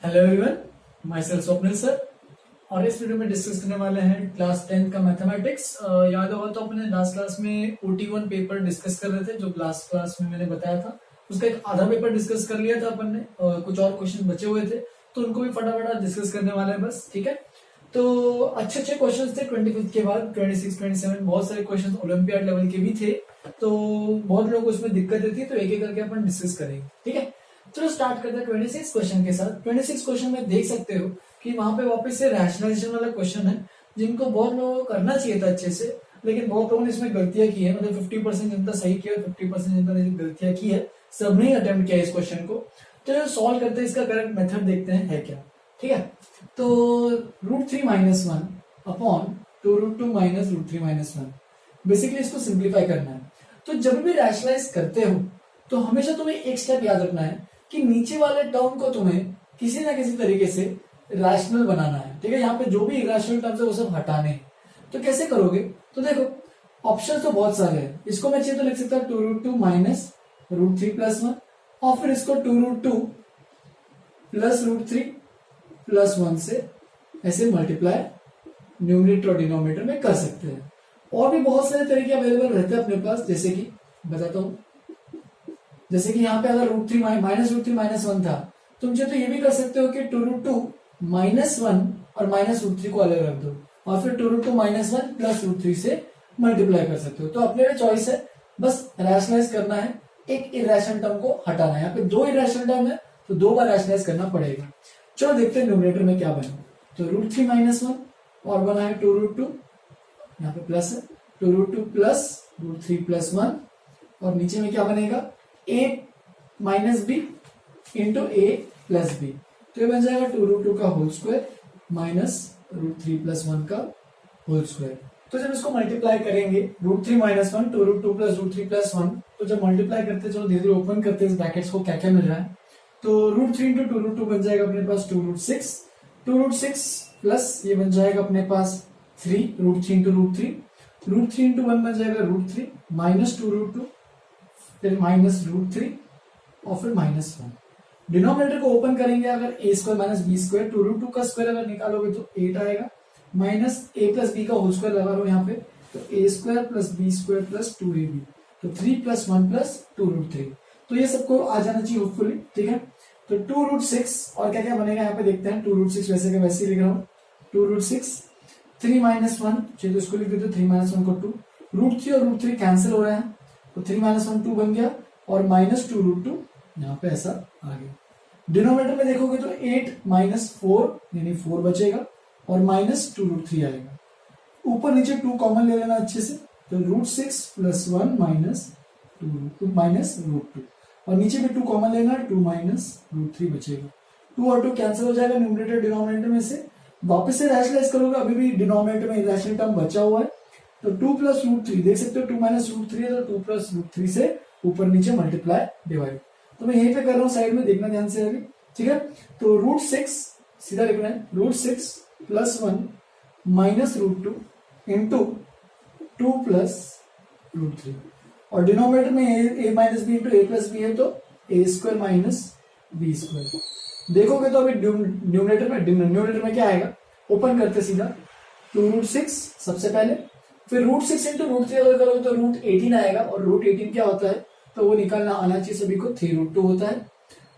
Hello everyone, my self Swapnil sir. और इस video में डिस्कस करने वाले हैं क्लास 10 का मैथमेटिक्स। याद होगा तो अपने लास्ट क्लास में OT1 पेपर डिस्कस कर रहे थे, जो लास्ट क्लास में मैंने बताया था। उसका एक आधा पेपर डिस्कस कर लिया था अपन ने, कुछ और क्वेश्चन बचे हुए थे तो उनको भी फटाफट डिस्कस करने वाले हैं बस। ठीक है, तो अच्छे अच्छे क्वेश्चन थे 25 के बाद 26, 27 बहुत सारे क्वेश्चन ओलंपियाड लेवल के भी थे, तो बहुत लोगों को उसमें दिक्कत रहती है, तो एक एक करके अपन डिस्कस करेंगे। ठीक है, चलो स्टार्ट करते हैं 26 क्वेश्चन के साथ। 26 क्वेश्चन में देख सकते हो कि वहां पे वापस से रैशनलाइजेशन वाला क्वेश्चन है, जिनको बहुत लोगों को करना चाहिए था अच्छे से, लेकिन बहुत लोगों ने इसमें गलतियां की है। मतलब 50% जनता सही किया, 50% जनता ने गलतियां की है, सबने अटेम्प्ट किया इस क्वेश्चन को। तो सॉल्व करते हैं, इसका करेक्ट मेथड देखते हैं है क्या। ठीक है, तो √3 - 1 अपॉन 2√2 - √3 - 1, बेसिकली इसको सिंप्लीफाई करना है। तो जब भी रैशनलाइज करते हो तो हमेशा तुम्हें एक स्टेप याद रखना है कि नीचे वाले टर्म को तुम्हें किसी ना किसी तरीके से रैशनल बनाना है। ठीक है, यहाँ पे जो भी इरेशनल टर्म्स है वो सब हटाने हैं। तो कैसे करोगे, तो देखो ऑप्शन तो बहुत सारे हैं। इसको मैं चाहिए तो लिख सकता हूँ 2√2 - √3 + 1, और फिर इसको 2√2 + √3 + 1 से ऐसे मल्टीप्लाई न्यूमरेटर और डिनोमिनेटर में कर सकते हैं। और भी बहुत सारे तरीके अवेलेबल रहते हैं अपने पास, जैसे कि बताता हूं, जैसे कि यहाँ पे अगर √3 - √3 - 1 था, तुम चाहे तो ये भी कर सकते हो कि 2√2 - 1 और -√3 को अलग रख दो, और फिर 2√2 - 1 + √3 से मल्टीप्लाई कर सकते हो। तो अपने लिए चॉइस है, बस रैशनलाइज करना है, एक इरेशनल टर्म को हटाना है। यहाँ पे 2 इरेशनल टर्म है तो 2 बार रैशनलाइज करना पड़ेगा। चलो देखते हैं न्यूमरेटर में क्या बना। तो √3 - 1 और बना है 2√2, यहाँ पे प्लस है 2√2 + √3 + 1, और नीचे में क्या बनेगा a - b into a + b। तो ये बन जाएगा 2√2 का होल स्क्वायर माइनस √3 + 1 का होल स्क्वायर। तो जब इसको मल्टीप्लाई करेंगे √3 - 1 2√2 + √3 + 1, तो जब मल्टीप्लाई करते चलो धीरे धीरे ओपन करते हैं इस ब्रैकेट्स को, क्या क्या मिल रहा है। तो √3 × 2√2 बन जाएगा अपने पास 2√6, 2√6 प्लस ये बन जाएगा अपने पास 3 √3 × √3, √3 × 1 बन जाएगा √3 माइनस 2√2, फिर माइनस √3 और फिर -1। डिनोमिनेटर को ओपन करेंगे, अगर a² - b², 2√2 का स्क्वायर अगर निकालोगे तो 8 आएगा, माइनस a + b का होल स्क्वायर लगा लो यहाँ पे, तो a² + b² + 2ab, तो 3 + 1 + 2√3। तो ये सबको आ जाना चाहिए होपफुली। ठीक है, तो 2√6 और क्या क्या बनेगा यहाँ पे देखते हैं। 2√6 वैसे का वैसे ही लिख रहा हूँ, 2√6 3 - 1, चलिए तो इसको लिख देते 3 - 1 को 2, √3 और √3 कैंसिल हो रहे हैं, तो 3 - 1 2 बन गया, और माइनस 2√2 यहाँ पे ऐसा आ गया। डिनोमिनेटर में देखोगे तो 8 - 4 यानी 4 बचेगा, और माइनस 2√3 आएगा। ऊपर नीचे 2 कॉमन ले लेना अच्छे से, तो √6 + 1 माइनस 2 माइनस √2, और नीचे भी 2 कॉमन लेना, 2 माइनस √3 बचेगा। 2 और 2 कैंसिल हो जाएगा न्यूमरेटर डिनोमिनेटर में से। वापस से रैशनलाइज करोगे, अभी भी डिनोमिनेटर में इरेशनल टर्म बचा हुआ है, तो 2 + √3 देख सकते हो, 2 - √3 है, तो 2 + √3 से ऊपर नीचे मल्टीप्लाई डिवाइड। तो मैं यहीं पे कर रहा हूँ, साइड में देखना ध्यान से अभी। ठीक है, तो √6 सीधा लिखना है, √6 + 1 माइनस √2 इंटू 2 + √3, और डिनोमिनेटर में a - b into a + b है, तो a² - b²। देखोगे तो अभी न्यूमरेटर में क्या आएगा, ओपन करते सीधा 2√6 सबसे पहले, फिर √6 इंटू √3 अगर करोगे तो √18 आएगा, और √18 क्या होता है तो वो निकालना आना चाहिए सभी को, 3√2 होता है।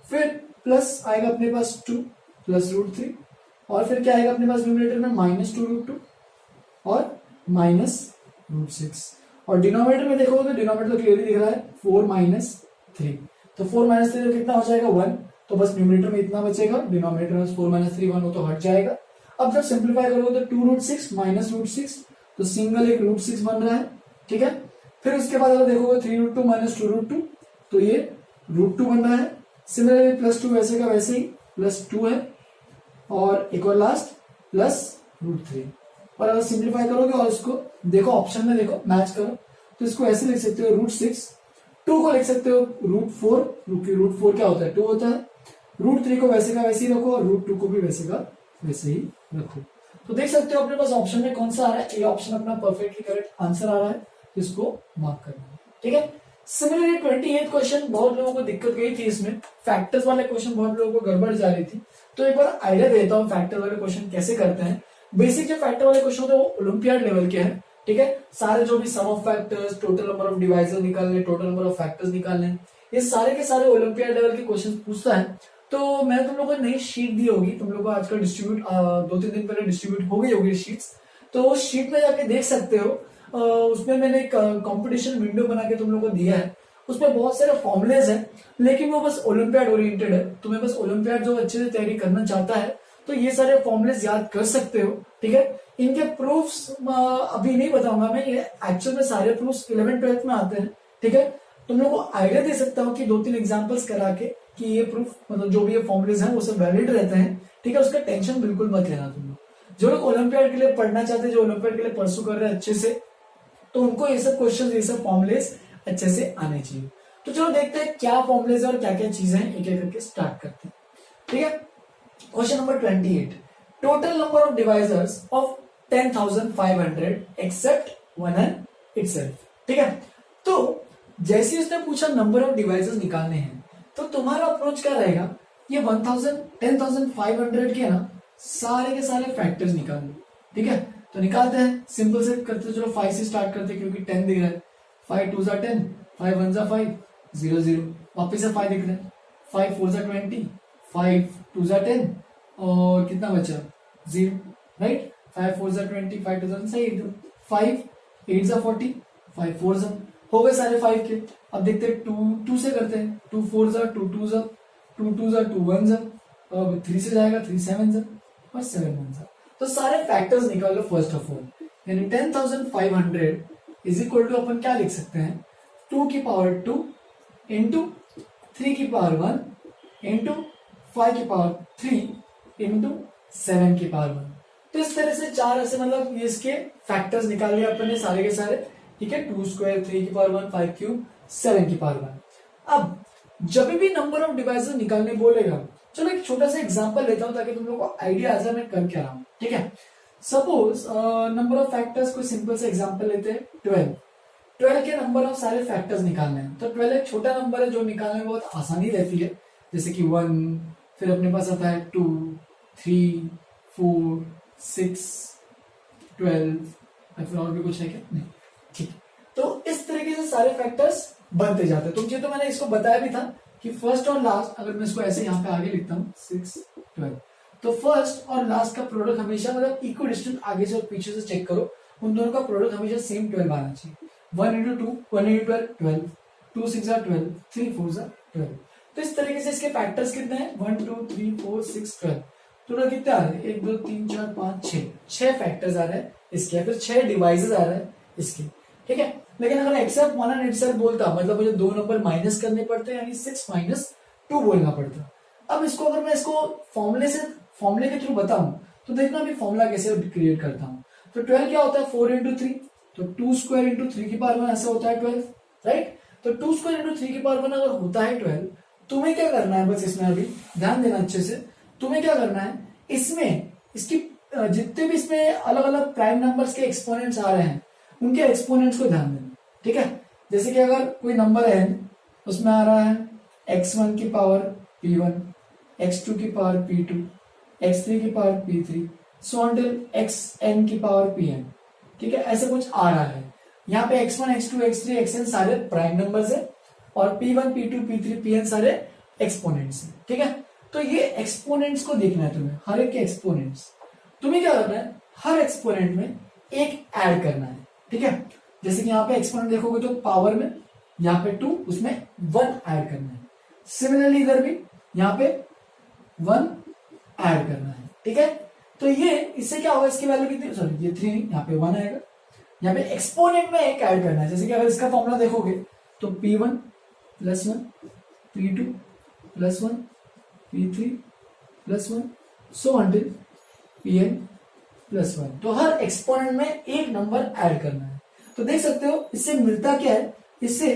फिर प्लस आएगा अपने पास 2 + √3, और फिर क्या आएगा अपने पास न्यूमरेटर में -2√2 और -√6, और डिनोमिनेटर में देखोगे तो डिनोमिनेटर तो क्लियरली दिख रहा है 4 - 3, तो 4 - 3 कितना हो जाएगा 1, तो बस न्यूमरेटर में इतना बचेगा, डिनोमिनेटर में 4 - 3 1 हो तो हट जाएगा। अब जब सिंप्लीफाई करोगे तो 2√6 - √6, तो सिंगल एक √6 बन रहा है। ठीक है, फिर उसके बाद अगर देखोगे 3√2 - 2√2, तो ये √2 बन रहा है। सिमिलरली +2 वैसे का वैसे ही +2 है, और एक और लास्ट +√3। और अगर सिंप्लीफाई करोगे और इसको देखो ऑप्शन में देखो मैच करो, तो इसको ऐसे लिख सकते हो, √6 2 को लिख सकते हो √4, क्योंकि √4 क्या होता है 2 होता है, √3 को वैसे का वैसे ही रखो, और √2 को भी वैसे का वैसे ही रखो। तो देख सकते हो अपने पास ऑप्शन में कौन सा आ रहा है, ये ऑप्शन अपना परफेक्टली करेक्ट आंसर आ रहा है, तो इसको मार्क करना है। ठीक है, सिमिलरली 28 क्वेश्चन बहुत लोगों को दिक्कत गई थी, इसमें फैक्टर्स वाले क्वेश्चन बहुत लोगों को गड़बड़ जा रही थी, तो एक बार आइडिया देता हूँ फैक्टर वाले क्वेश्चन कैसे करते हैं। बेसिक जो फैक्टर वाले क्वेश्चन होते हैं वो ओलंपियाड लेवल के हैं, ठीक है। सारे जो भी sum of factors, total number of divisor निकालने, टोटल नंबर ऑफ फैक्टर्स निकालने, ये सारे के सारे ओलंपियाड लेवल के क्वेश्चन पूछता है। तो मैं तुम लोगों को नई शीट दी होगी, तुम लोगों को आजकल डिस्ट्रीब्यूट 2-3 दिन पहले डिस्ट्रीब्यूट हो गई होगी शीट्स, तो वो शीट में जाके देख सकते हो। उसमें मैंने एक कंपटीशन विंडो बना के तुम लोगों को दिया है, उसमें बहुत सारे फॉर्मुलेज हैं, लेकिन वो बस ओलंपियाड ओरिएंटेड है। तुम्हें बस ओलंपियाड जो अच्छे से तैयारी करना चाहता है तो ये सारे फॉर्मुलेज याद कर सकते हो, ठीक है। इनके प्रूफ्स अभी नहीं बताऊंगा मैं, ये एक्चुअल में सारे प्रूफ्स 11th-12th में आते हैं, ठीक है। तुम लोग को आइडिया दे सकता हूँ कि 2-3 एग्जांपल्स करा के कि ये प्रूफ मतलब जो भी ये फॉर्मुलेज हैं वो सब वैलिड रहते हैं, ठीक है। उसका टेंशन बिल्कुल मत लेना तुम लोग। जो लोग ओलंपियाड के लिए पढ़ना चाहते हैं, जो ओलंपियाड के लिए परसू कर रहे हैं अच्छे से, तो उनको ये सब क्वेश्चन, ये सब फॉर्मुलेज अच्छे से आने चाहिए। तो चलो देखते हैं क्या फॉर्मुलेज और क्या क्या चीजें हैं, एक एक करके स्टार्ट करते हैं, ठीक है। Question number 28, total number of divisors of 10,500 except 1 and itself, ठीक है। तो जैसे उसने पूछा नंबर ऑफ डिवाइसेस निकालने हैं, तो तुम्हारा अप्रोच क्या रहेगा, ये 10,500 के ना सारे के सारे फैक्टर्स निकाल लो, ठीक है। तो निकालते हैं, सिंपल से करते, चलो 5 से स्टार्ट करते हैं क्योंकि 10 दिख रहा है। 5 2 10, 5 1 5, 0 0, वापिस से 5 दिख रहा है। 5 4 20, 5 2 10, और कितना बचा 0, राइट। 5 4 20, 5 2 सही एकदम। 5 8 40, 5 4 हो गए सारे 5 के। अब देखते हैं 2 से करते हैं। 2 4 2 2 2 2 2 1, अब 3 से जाएगा, 3 7 और 7 1। तो सारे फैक्टर्स निकाल लो फर्स्ट ऑफ ऑल, यानी 10,500 इज इक्वल टू अपन क्या लिख सकते हैं, 2 की पावर 2 इंटू 3 की पावर 1 इंटू 5 की पावर 3 इंटू 7 की पावर 1। तो इस तरह से 4 ऐसे मतलब ये इसके फैक्टर्स निकाल लिया अपन ने सारे के सारे, ठीक है। 2 स्क्वायर, 3 की पावर 1, 5 क्यूब, 7 की पावर 1। अब जब भी नंबर ऑफ डिवाइसेस निकालने बोलेगा, चलो एक छोटा सा एग्जांपल लेता हूं ताकि तुम लोगों को आइडिया आ जाए मैं कर क्या रहा हूं, ठीक है। सपोज नंबर ऑफ फैक्टर्स कोई सिंपल सा एग्जांपल लेते हैं 12 के नंबर ऑफ सारे फैक्टर्स निकालने हैं। तो 12 एक छोटा नंबर है जो निकालने में बहुत आसानी रहती है, जैसे कि 1, फिर अपने पास आता है 2 3 4 6 12, फिर और भी कुछ है क्या, नहीं, ठीक। तो इस तरीके से सारे फैक्टर्स बनते जाते हैं। तुम तो मैंने इसको बताया भी था कि फर्स्ट और लास्ट, अगर मैं इसको ऐसे यहाँ पे आगे लिखता हूँ 6 12, तो फर्स्ट और लास्ट का प्रोडक्ट हमेशा मतलब इक्वल डिस्टेंस आगे से और पीछे से चेक करो, उन दोनों का प्रोडक्ट हमेशा सेम 12 आना चाहिए। 1 इंटू 2 1 इंटू 12 12, 2 6 12, 3 4 12। तो इस तरीके से इसके फैक्टर्स कितने हैं, 1 2 3 4 6 12। तो कितने आ रहे हैं, 1 2 3 4 5 6 फैक्टर्स आ रहे हैं इसके, फिर 6 डिवाइसेस आ रहे हैं इसके, ठीक है। लेकिन अगर एक्सेप्ट 1 एंड इटसेल्फ बोलता, मतलब मुझे 2 नंबर माइनस करने पड़ते हैं, यानी 6 - 2 बोलना पड़ता। अब इसको अगर मैं इसको फॉर्मूले के थ्रू बताऊं तो देखना अभी फॉर्मूला कैसे क्रिएट करता हूं। तो 12 क्या होता है, 4 इंटू 3, तो 2 स्क्वायर इंटू 3 की पावर 1 ऐसा होता है 12, राइट। तो 2 स्क्वायर इंटू 3 की पावर 1 अगर होता है 12, तुम्हें क्या करना है, बस इसमें अभी ध्यान देना अच्छे से, तुम्हें क्या करना है, इसमें इसकी जितने भी इसमें अलग अलग प्राइम नंबर्स के एक्सपोनेंट्स आ रहे हैं उनके एक्सपोनेंट्स को ध्यान देना, ठीक है। जैसे कि अगर कोई नंबर है उसमें आ रहा है x1 की पावर p1, x2 की पावर p2, x3 की पावर p3, सो अनटिल xn की पावर pn, ठीक है। ऐसे कुछ आ रहा है यहाँ पे x1 x2 x3 xn सारे प्राइम नंबर्स है और p1 p2 p3 pn सारे एक्सपोनेंट्स है, ठीक है। तो ये एक्सपोनेंट्स को देखना है तुम्हें, हर एक के एक्सपोनेंट्स। तुम्हें क्या करना है, हर एक्सपोनेंट में एक ऐड करना है, ठीक है। जैसे कि यहाँ पे एक्सपोनेंट देखोगे तो पावर में यहाँ पे 2, उसमें 1 ऐड करना है। सिमिलरली इधर भी यहाँ पे 1 ऐड करना है, ठीक है। तो ये इससे क्या होगा, इसकी वैल्यू कितनी, सॉरी ये 3 यहाँ पे 1 आएगा। यहाँ पे एक्सपोनेंट में एक ऐड करना है, जैसे कि अगर इसका फॉर्मूला देखोगे तो p1 + 1 p2 + 1 p3 + 1 सो अनटिल pn + 1। तो हर एक्सपोनेंट में एक नंबर ऐड करना है। तो देख सकते हो इससे मिलता क्या है, इससे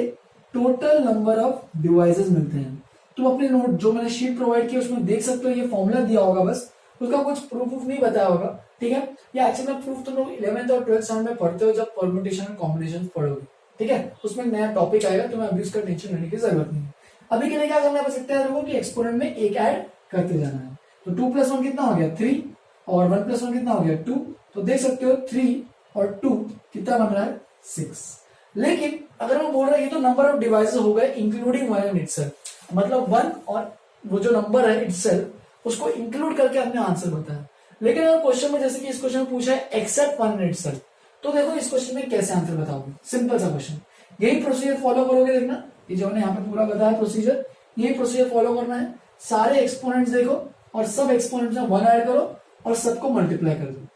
टोटल नंबर ऑफ डिवाइसेस मिलते हैं। तुम अपने नोट जो मैंने शीट प्रोवाइड की उसमें देख सकते हो, ये फॉर्मूला दिया होगा, बस उसका कुछ प्रूफ नहीं बताया होगा, ठीक है। ये एक्चुअली में प्रूफ तुम लोग 11th और 12th स्टैंडर्ड में पढ़ते हो जब परम्यूटेशन एंड कॉम्बिनेशन पढ़ोगे, ठीक है। उसमें नया टॉपिक आएगा, तुम्हें अभी उसका टेंशन लेने की जरूरत नहीं है। अभी के लिए क्या करना है, बस इतना देखो कि एक्सपोनेंट में एक ऐड करते जाना है। तो 2 + 1 कितना हो गया 3 और 1 + 1 कितना हो गया 2। तो देख सकते हो 3 और 2 कितना बन रहा है 6। लेकिन अगर हम बोल रहे हैं ये तो नंबर ऑफ डिवाइसेस हो गए इंक्लूडिंग 1 एंड इटसेल्फ, मतलब 1 और वो जो नंबर है इटसेल्फ उसको इंक्लूड करके हमने आंसर बताया। लेकिन अगर क्वेश्चन में जैसे कि इस क्वेश्चन में पूछा है एक्सेप्ट 1 एंड इटसेल्फ, तो देखो इस क्वेश्चन में कैसे आंसर बताओगे। सिंपल सा क्वेश्चन, यही प्रोसीजर फॉलो करोगे। देखना ये जो हमने यहाँ पे पूरा बताया प्रोसीजर, यही प्रोसीजर फॉलो करना है। सारे एक्सपोनेंट्स देखो और सब एक्सपोनेंट्स में 1 ऐड करो और सबको मल्टीप्लाई कर दो।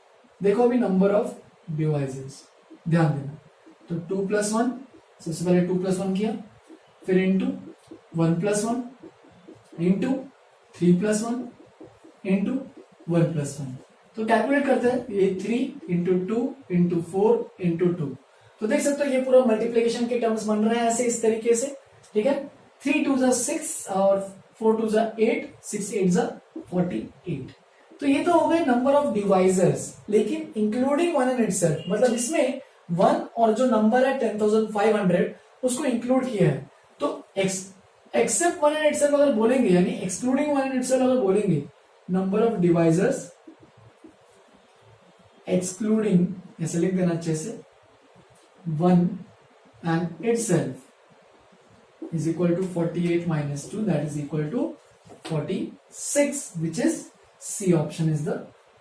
देखो अभी नंबर ऑफ डिवाइसेस, ध्यान देना। तो 2 + 1, सबसे पहले 2 + 1 किया, फिर इंटू 1 + 1 इंटू 3 + 1 इंटू 1 + 1। तो कैलकुलेट करते हैं, ये 3 इंटू 2 इंटू 4 इंटू 2। तो देख सकते हो ये पूरा मल्टीप्लीकेशन के टर्म्स बन रहे हैं ऐसे इस तरीके से, ठीक है। 3 × 2 = 6 और 4 × 2 = 8, 6 × 8 = 48। तो ये तो हो गए नंबर ऑफ डिवाइजर्स, लेकिन इंक्लूडिंग 1 एंड इटसेल्फ, मतलब इसमें 1 और जो नंबर है 10,500 उसको इंक्लूड किया है। तो एक्सेप्ट 1 एंड इटसेल्फ अगर बोलेंगे, यानी एक्सक्लूडिंग 1 एंड इटसेल्फ अगर बोलेंगे, नंबर ऑफ डिवाइजर्स एक्सक्लूडिंग, ऐसे लिख देना अच्छे से, 1 and itself is equal to 48 minus 2, that is equal to 46, which is C option is the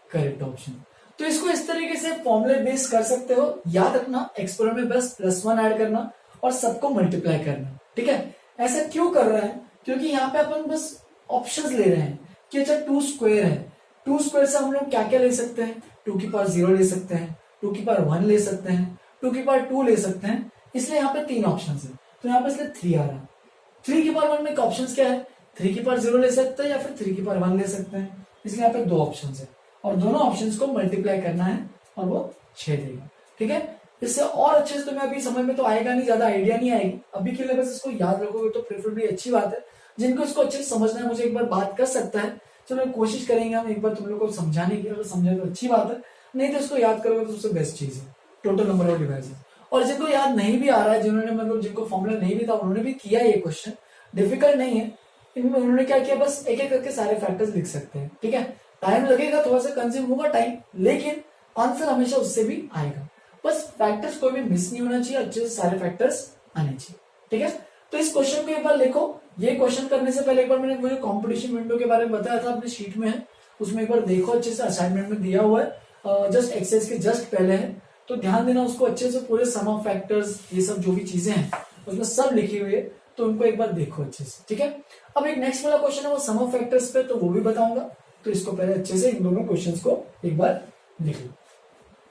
correct option। तो इसको इस तरीके से फॉर्मूले बेस कर सकते हो। याद रखना एक्सपोनेंट में बस +1 ऐड करना और सबको मल्टीप्लाई करना, ठीक है। ऐसा क्यों कर रहे हैं, क्योंकि यहाँ पे अपन बस ऑप्शंस ले रहे हैं कि अच्छा 2 स्क्वायर है, 2 स्क्वायर से हम लोग क्या क्या ले सकते हैं, 2 की पावर 0 ले सकते हैं, 2 की पावर 1 ले सकते हैं, 2 की पावर 2 ले सकते हैं। इसलिए यहाँ पे 3 ऑप्शन है, तो यहाँ पे इसलिए 3 आ रहा है। 3 की पावर 1 में ऑप्शन क्या है, 3 की पावर 0 ले सकते हैं या फिर 3 की पावर 1 ले सकते हैं, इसलिए यहाँ पे 2 ऑप्शन है और दोनों ऑप्शंस को मल्टीप्लाई करना है और वो 6 देगा, ठीक है। इससे और अच्छे से तुम्हें अभी समझ में तो आएगा नहीं, ज्यादा आइडिया नहीं आएगी अभी के लिए, बस इसको याद रखोगे तो प्रेफरेबली अच्छी बात है। जिनको इसको अच्छे से समझना है मुझे एक बार बात कर सकता है, चलो कोशिश करेंगे हम एक बार तुम लोग को समझाने की, अगर समझे तो अच्छी बात है, नहीं तो इसको याद करोगे तो सबसे बेस्ट चीज है टोटल नंबर ऑफ डिवाइसेस। और जिनको याद नहीं भी आ रहा है, जिन्होंने मतलब जिनको फॉर्मूला नहीं भी था उन्होंने भी किया ये क्वेश्चन, डिफिकल्ट नहीं है। इनमें उन्होंने क्या किया, बस एक एक करके सारे फैक्टर्स लिख सकते हैं, ठीक है। टाइम लगेगा, थोड़ा सा कंज्यूम होगा टाइम, लेकिन आंसर हमेशा उससे भी आएगा। बस फैक्टर्स कोई भी मिस नहीं होना चाहिए, अच्छे से सारे फैक्टर्स आने चाहिए, ठीक है। तो इस क्वेश्चन को एक बार लिखो। ये क्वेश्चन करने से पहले एक बार मैंने मुझे कंपटीशन विंडो के बारे में बताया था, अपने शीट में है, उसमें एक बार देखो अच्छे से, असाइनमेंट में दिया हुआ है, जस्ट एक्सरसाइज के जस्ट पहले है, तो ध्यान देना उसको अच्छे से, पूरे सम ऑफ फैक्टर्स ये सब जो भी चीजें हैं उसमें सब लिखी हुई है, तो उनको एक बार देखो अच्छे से, ठीक है। अब एक नेक्स्ट वाला क्वेश्चन है वो सम ऑफ फैक्टर्स पे, तो वो भी बताऊंगा, तो इसको पहले अच्छे से इन दोनों क्वेश्चंस को एक बार लिख लो।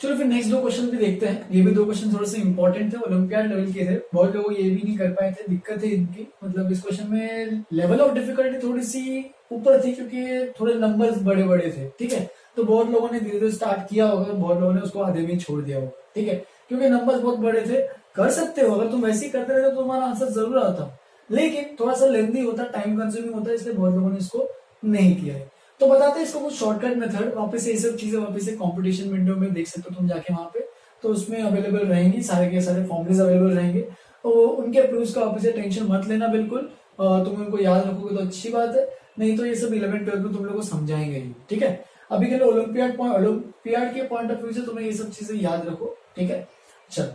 चलो फिर नेक्स्ट 2 क्वेश्चन भी देखते हैं। ये भी 2 क्वेश्चन थोड़े से इंपॉर्टेंट थे, ओलंपियाड लेवल के थे, बहुत लोग ये भी नहीं कर पाए थे, दिक्कत है इनकी, मतलब इस क्वेश्चन में लेवल ऑफ डिफिकल्टी थोड़ी सी ऊपर थी क्योंकि थोड़े नंबर्स बड़े बड़े थे, ठीक है। तो बहुत लोगों ने धीरे धीरे स्टार्ट किया होगा, बहुत लोगों ने उसको आधे में छोड़ दिया होगा, ठीक है, क्योंकि नंबर्स बहुत बड़े थे। कर सकते हो, अगर तुम वैसे ही करते रहते तो तुम्हारा आंसर जरूर आता, लेकिन थोड़ा सा लेंथी होता, टाइम कंज्यूमिंग होता है, इसलिए बहुत लोगों ने इसको नहीं किया है। तो बताते हैं इसको कुछ शॉर्टकट मेथड, वापस से ये सब चीजें वापस से कंपटीशन विंडो में देख सकते हो तुम जाके वहां पे, तो उसमें अवेलेबल रहेंगी, सारे के सारे फॉर्मुलेज अवेलेबल रहेंगे, तो उनके प्रूफ का वापस से टेंशन मत लेना बिल्कुल, तुम उनको याद रखोगे तो अच्छी बात है, नहीं तो ये सब 11-12 में तुम लोग को समझाएंगे ही, ठीक है। अभी के लिए ओलंपियाड के पॉइंट ऑफ व्यू से तुम्हें ये सब चीजें याद रखो, ठीक है। चलो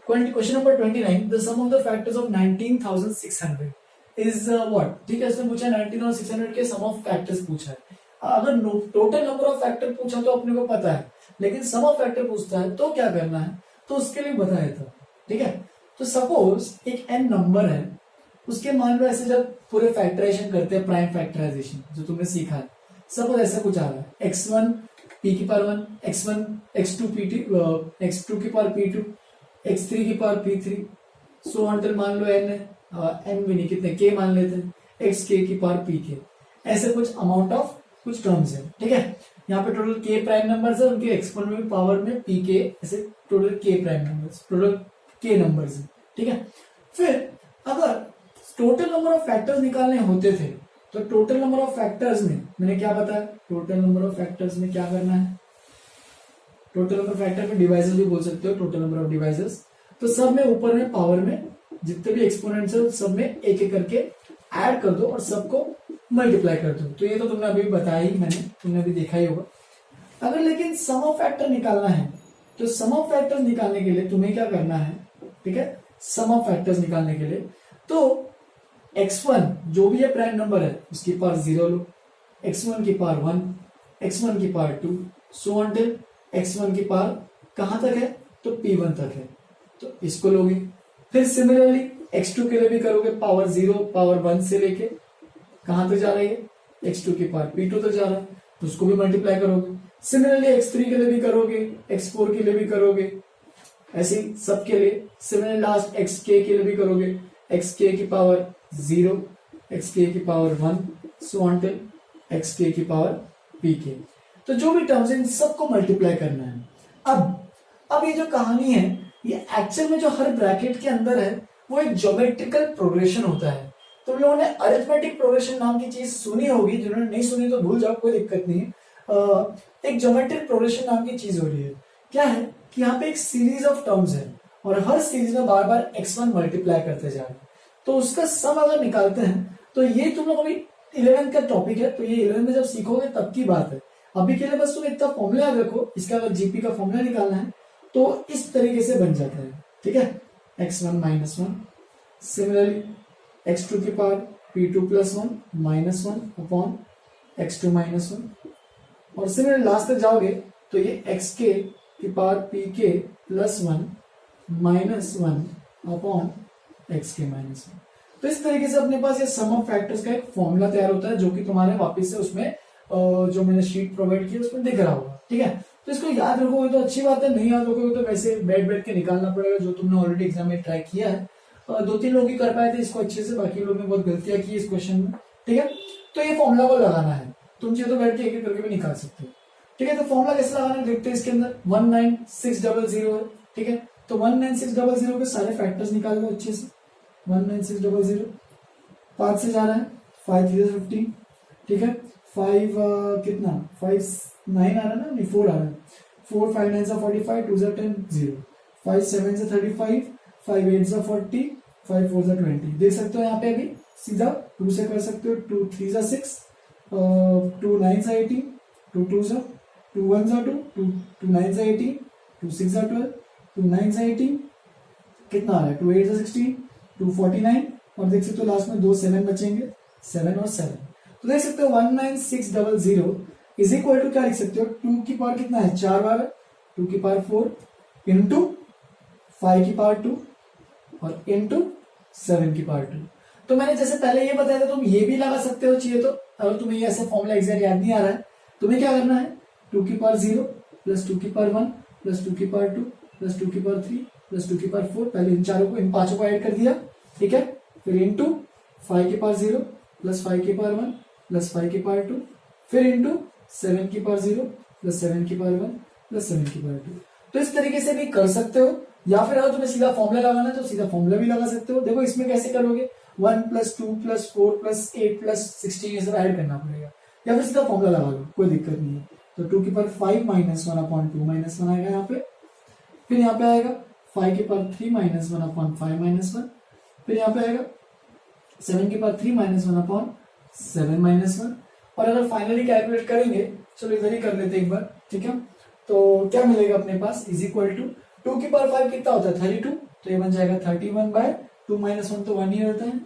question number 29, the sum of the factors of 19,600 is what, ठीक है। इसमें पूछा 19 और 600 के सम ऑफ फैक्टर्स पूछा है। अगर टोटल नंबर ऑफ फैक्टर पूछा तो अपने को पता है, लेकिन सम ऑफ फैक्टर पूछता है तो क्या करना है, तो उसके लिए बता देता हूं, ठीक है। तो सपोज एक n नंबर है, उसके मान लो ऐसे जब पूरे फैक्टराइजेशन करते हैं, प्राइम फैक्टराइजेशन जो तुमने सीखा है, सपोज ऐसा कुछ आ रहा है, x1 p की power 1, x1 x2 p2, x2 की पावर p2, x3 की पावर p3, सो अंटिल मान लो n है, n भी नहीं, कितने k मान लेते हैं, xk की पावर pk, ऐसे कुछ अमाउंट ऑफ कुछ टर्म्स है, ठीक है। यहाँ पे टोटल k प्राइम नंबर्स है, उनके एक्सपोनेंशियल पावर में pk, ऐसे total k prime numbers, total k numbers है, ठीक है। फिर अगर टोटल नंबर ऑफ फैक्टर्स निकालने होते थे, तो टोटल नंबर ऑफ फैक्टर्स में मैंने क्या बताया, टोटल नंबर ऑफ फैक्टर्स में क्या करना है, टोटल नंबर ऑफ फैक्टर में डिवाइसेस भी बोल सकते हो, टोटल नंबर ऑफ डिवाइसेस, तो सब में ऊपर में पावर में जितने भी एक्सपोनेंट्स है सब में एक एक करके ऐड कर दो और सबको मल्टीप्लाई कर दो। तो ये तो तुमने अभी बताया ही, तुमने अभी देखा ही होगा। अगर लेकिन सम ऑफ फैक्टर निकालना है तो सम ऑफ फैक्टर्स निकालने के लिए तुम्हें क्या करना है, ठीक है, सम ऑफ फैक्टर्स निकालने के लिए तो x1 जो भी है प्राइम नंबर है उसकी पावर 0 लो, x1 की पावर 1, x1 की power 2, so on till x1 की पावर कहां तक है तो p1 तक है, तो इसको लोगे। फिर सिमिलरली x2 के लिए भी करोगे, पावर 0 पावर 1 से लेके कहां तक जा रही है, x2 की पावर p2 तक जा रहा है, तो उसको भी मल्टीप्लाई करोगे। सिमिलरली x3 के लिए भी करोगे, x4 के लिए भी करोगे, ऐसे ही सबके लिए। सिमिलरली लास्ट xk के लिए भी करोगे, xk की पावर 0, xk की power 1, so on till xk की पावर pk। तो जो भी टर्म्स है इन सबको मल्टीप्लाई करना है। अब ये जो कहानी है ये एक्चुअल में जो हर ब्रैकेट के अंदर है वो एक ज्योमेट्रिकल प्रोग्रेशन होता है। तुम लोगों ने अरिथमेटिक प्रोग्रेशन नाम की चीज सुनी होगी, जिन्होंने नहीं सुनी तो भूल जाओ, कोई दिक्कत नहीं है। एक ज्योमेट्रिक प्रोग्रेशन नाम की चीज हो रही है। क्या है कि यहाँ पे एक सीरीज ऑफ टर्म्स है और हर सीरीज में बार बार x1 मल्टीप्लाई करते जा रहे हैं, तो उसका सम अगर निकालते हैं तो ये तुम लोग अभी 11th का टॉपिक है, तो ये 11th में जब सीखोगे तब की बात है। अभी के लिए बस तुम इतना फॉर्मूला याद रखो, इसका अगर जीपी का फॉर्मूला निकालना है तो इस तरीके से बन जाता है, ठीक है, x1 माइनस 1, सिमिलरली x2 की power p2 plus 1 minus 1 upon x2 minus 1, और सिमिलरली लास्ट तक जाओगे तो ये xk की power pk plus 1 minus 1 upon xk minus 1। तो इस तरीके से अपने पास ये सम ऑफ फैक्टर्स का एक फॉर्मूला तैयार होता है, जो कि तुम्हारे वापस से उसमें जो मैंने शीट प्रोवाइड की उसमें दिख रहा होगा, ठीक है। तो इसको याद रखोगे तो अच्छी बात है, नहीं याद रखोगे तो वैसे बैठ के निकालना पड़ेगा, जो तुमने ऑलरेडी एग्जाम में ट्राई किया है। 2-3 लोग ही कर पाए थे इसको अच्छे से, बाकी लोग ने बहुत गलतियां की इस क्वेश्चन में, ठीक है। तो ये फॉर्मूला को लगाना है, तुम चाहिए तो बैठ के एक करके भी निकाल सकते हो, ठीक है। तो फॉर्मूला कैसे लगाना है देखते हैं। इसके अंदर 19600 है, ठीक है, तो 19600 के सारे फैक्टर्स निकाल लो अच्छे से। 19600 5 से जा रहा है, 5 3 15, ठीक है, 5 कितना 5 9 आ रहा है ना, नहीं 4 आ रहा है, 4 5 9 45, 2 10 0, 5 7 35, 5 8 40, 5 4 20। देख सकते हो यहाँ पे अभी सीधा 2 से कर सकते हो, 2 3 6, 2 9 18, 2 2 2 1 2, 2 9 18, 2 6 12, 2 9 18, कितना आ रहा है 2 8 16, 2 49, और देख सकते हो लास्ट में 2 7 बचेंगे, 7 और 7। तो देख सकते हो 19600 इज इक्वल टू क्या लिख सकते हो, 2 की पावर कितना है 4 बार, 2 की पावर 4 इंटू 5 की पावर 2 और इंटू 7 की पावर 2। तो मैंने जैसे पहले ये बताया था, तुम ये भी लगा सकते हो चाहिए तो। अगर तुम्हें ये ऐसे फॉर्मूला एग्जैक्ट याद नहीं आ रहा है, तुम्हें क्या करना है 2 की पावर 0 प्लस 2 की पावर 1 प्लस 2 की पावर 2 प्लस 2 की पावर 3 प्लस 2 की पावर 4, पहले इन चारों को, इन पांचों को ऐड कर दिया, ठीक है। फिर इंटू 5 की पावर 0 प्लस 5 की पावर 1 प्लस 5 की पावर 2, फिर इंटू 7 की पावर 0 प्लस 7 की पावर 1 प्लस 7 की पावर 2। तो इस तरीके से भी कर सकते हो, या फिर अगर तुम्हें सीधा फॉर्मूला लगाना है तो सीधा फॉर्मूला भी लगा सकते हो। देखो इसमें कैसे करोगे, 1 प्लस 2 प्लस 4 प्लस 8 प्लस 16 ये सब ऐड करना पड़ेगा, या फिर सीधा फॉर्मूला लगा लो, कोई दिक्कत नहीं है। तो 2 की पावर 5 माइनस 1 अपॉन 2 माइनस 1 आएगा यहाँ पे, फिर यहाँ पे आएगा 5 की पावर 3 माइनस 1 अपॉन 5 माइनस 1, फिर यहाँ पे आएगा 7 की पावर 3 माइनस 1 अपॉन 7 माइनस 1। और अगर फाइनली कैलकुलेट करेंगे, चलो इधर ही कर लेते एक बार, ठीक है। तो क्या मिलेगा अपने पास, इज इक्वल टू 2 की पावर 5 कितना होता है 32, तो ये बन जाएगा 31/2 माइनस 1 तो 1 ही रहता है।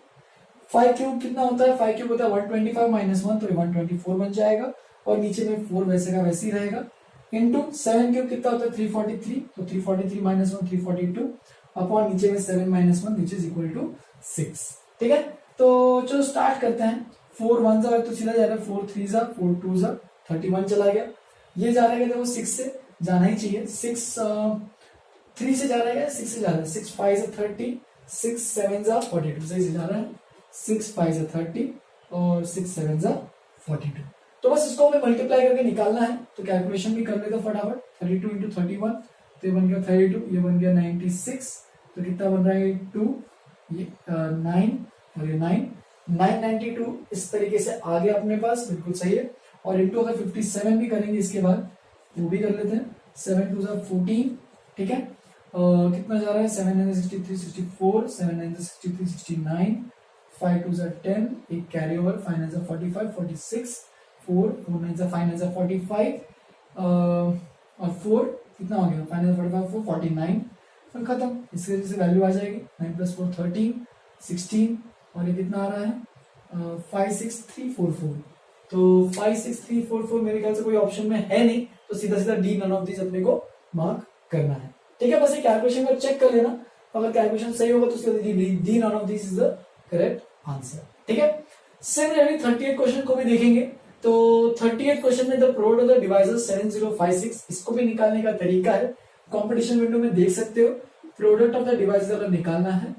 5 क्यूब कितना होता है, 5 क्यूब होता है 125 माइनस 1, तो ये 124 बन जाएगा, और नीचे में 4 वैसे का वैसे ही रहेगा, इंटू 7 क्यूब कितना होता है 343, तो 343 माइनस 1 342 अपॉन नीचे में 7 minus 1 which is equal to 6, ठीक है। तो चलो स्टार्ट करते हैं। 4 1 जा तो सीधा जा रहा है, 4 3 जा 4 2 जा 31 चला गया, ये जा रहा है देखो 6 से जाना ही चाहिए, 6 3 से जा रहा है, 6 से जा रहा है, 6 5 से 30, 6 7 जा 42 से जा रहा है, 6 5 से 30 और 6 7 जा 42। तो बस इसको हमें मल्टीप्लाई करके निकालना है, तो कैलकुलेशन भी कर लेते फटाफट। 32 इंटू 31, तो ये बन गया 32, ये बन गया 96, तो कितना बन रहा है 2, ये 9 और ये 9 992 इस तरीके से आ गया अपने पास, बिल्कुल सही है। और इंटू अगर 57 भी करेंगे इसके बाद, वो भी कर लेते हैं, 7 2 14, ठीक है। कितना जा रहा है 7 9 63 64, 7 9 63 69, 5 2 जा 10, एक कैरी ओवर, 5 9 जा 45, 46, 4 4 9 जा 5 9 जा 45 और 4 कितना हो गया, 5 9 जा 45 4 49, फिर खत्म। इसकी वजह से वैल्यू आ जाएगी 9 + 4 13 16 और ये कितना आ रहा है 5 6 3 4 4। तो 5 6 3 4 4 मेरे ख्याल से कोई ऑप्शन में है नहीं, तो सीधा सीधा डी नन ऑफ दीज अपने को मार्क करना है। ठीक है, बस ये कैलकुलेशन में चेक कर लेना, अगर कैलकुलेशन सही होगा तो उसके D none of this is the correct answer. ठीक है, सिमिलरली 38 क्वेश्चन को भी देखेंगे। तो 38 क्वेश्चन में the product of the devices 7056, इसको भी निकालने का तरीका है, कंपटीशन विंडो में देख सकते हो। प्रोडक्ट ऑफ द डिवाइसेस अगर निकालना है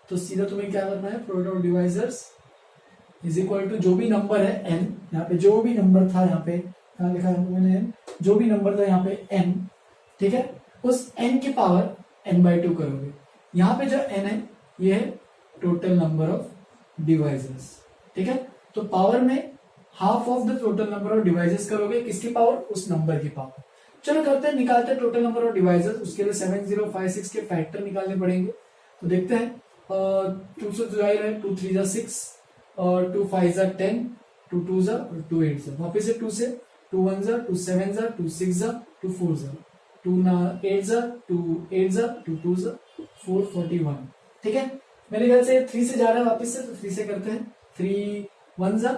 तो सीधा तुम्हें क्या करना है, product of devices is equal to जो भी नंबर है n, यहाँ पे जो भी नंबर था, यहाँ पे कहाँ लिखा है मैंने n, जो भी नंबर था यहाँ पे n, ठीक है, उस n की पावर n/2 करोगे। यहाँ पे जो n है ये है टोटल नंबर ऑफ डिवाइसेस। ठीक है, तो पावर में half of the total number of devices करोगे, किसकी पावर, उस नंबर की पावर। चलो करते हैं, निकालते हैं टोटल नंबर ऑफ डिवाइसेस। उसके लिए 7056 के फैक्टर निकालने पड़ेंगे। तो देखते हैं 2 से जाहिर है 2 3 जा 6 और 2 5 जा 10, 2 2 जा और 2 8 जा, वापिस से 2 से 2 1 जा 2 7 जा 2 6 जा 2 4 जा 2 8 जा 2 8 जा 2 2 जा 4 41। ठीक है, मेरे ख्याल से 3 से जा रहा है वापिस से, तो 3 से करते हैं। 3 1 जा